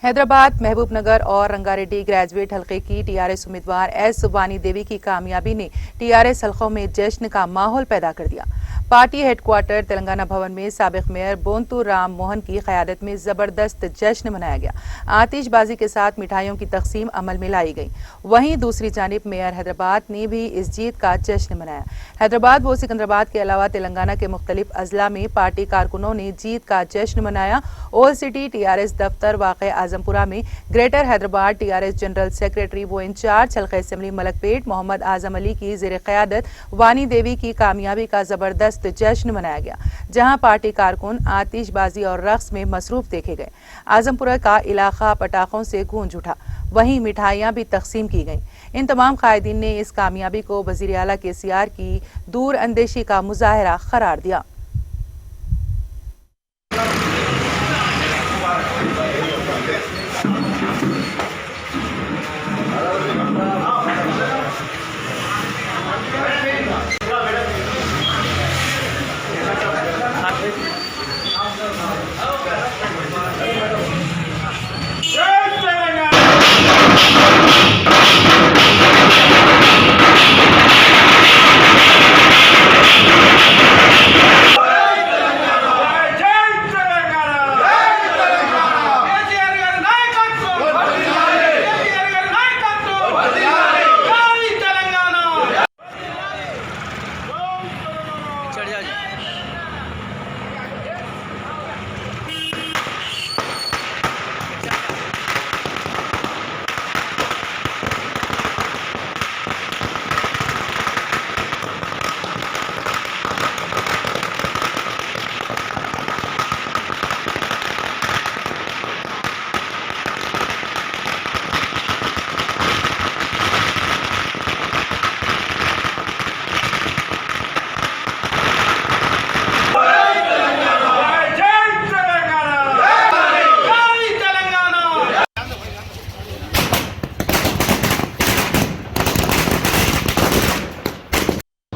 हैदराबाद, महबूबनगर और रंगारेड्डी ग्रेजुएट हलके की टीआरएस उम्मीदवार एस वानी देवी की कामयाबी ने टीआरएस हलकों में जश्न का माहौल पैदा कर दिया। पार्टी हेडक्वार्टर तेलंगाना भवन में साबिक मेयर बोंतू राम मोहन की क़यादत में जबरदस्त जश्न मनाया गया। आतिशबाजी के साथ मिठाइयों की तकसीम अमल में लाई गई। वहीं दूसरी जानिब मेयर हैदराबाद ने भी इस जीत का जश्न मनाया। हैदराबाद व सिकंदराबाद के अलावा तेलंगाना के मुख्तलिफ अजला में पार्टी कारकुनों ने जीत का जश्न मनाया। ओल्ड सिटी टीआरएस दफ्तर वाक़ आजमपुरा में greater Hyderabad TRS general secretary व इंचार्ज हल्का असम्बली मलकपेट मोहम्मद आजम अली की ज़ेर क़यादत वानी देवी की कामयाबी का जबरदस्त जश्न मनाया गया, जहां पार्टी कारकुन आतिशबाजी और रक्स में मसरूफ देखे गए। आजमपुरा का इलाका पटाखों से गूंज उठा, वहीं मिठाइयां भी तकसीम की गईं। इन तमाम कायदीन ने इस कामयाबी को वज़ीर आला केसीआर की दूर अंदेशी का मुजाहरा करार दिया।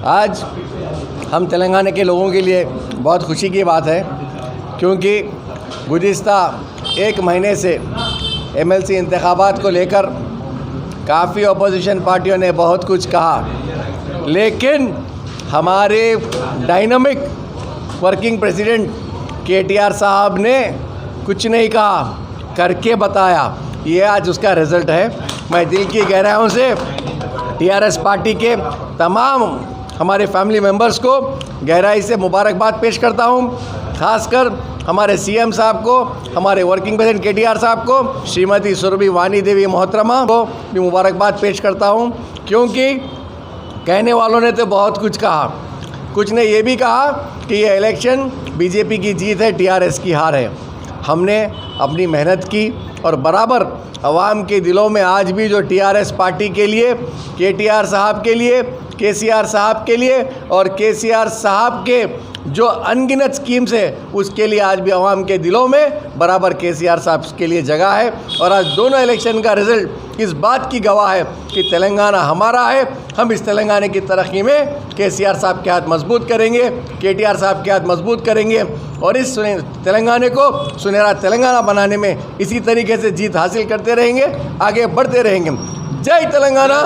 आज हम तेलंगाना के लोगों के लिए बहुत खुशी की बात है, क्योंकि गुज़िश्ता एक महीने से एमएलसी इंतखाबात को लेकर काफ़ी अपोजिशन पार्टियों ने बहुत कुछ कहा, लेकिन हमारे डायनामिक वर्किंग प्रेसिडेंट केटीआर साहब ने कुछ नहीं कहा, करके बताया। ये आज उसका रिज़ल्ट है। मैं दिल की गहराइयों से टीआरएस पार्टी के तमाम हमारे फैमिली मेंबर्स को गहराई से मुबारकबाद पेश करता हूँ। खासकर हमारे सीएम साहब को, हमारे वर्किंग प्रेसिडेंट केटीआर साहब को, श्रीमती सुरभि वानी देवी मोहतरमा को भी मुबारकबाद पेश करता हूँ, क्योंकि कहने वालों ने तो बहुत कुछ कहा, कुछ ने ये भी कहा कि ये इलेक्शन बीजेपी की जीत है, टीआरएस की हार है। हमने अपनी मेहनत की और बराबर अवाम के दिलों में आज भी जो टीआरएस पार्टी के लिए, केटीआर साहब के लिए, केसीआर साहब के लिए और केसीआर साहब के जो अनगिनत स्कीम्स है, उसके लिए आज भी अवाम के दिलों में बराबर केसीआर साहब के लिए जगह है। और आज दोनों इलेक्शन का रिज़ल्ट इस बात की गवाह है कि तेलंगाना हमारा है। हम इस तेलंगाना की तरक्की में केसीआर साहब के हाथ मजबूत करेंगे, केटीआर साहब के हाथ मजबूत करेंगे और इस तेलंगाना को सुनहरा तेलंगाना बनाने में इसी तरीके से जीत हासिल करते रहेंगे, आगे बढ़ते रहेंगे। जय तेलंगाना।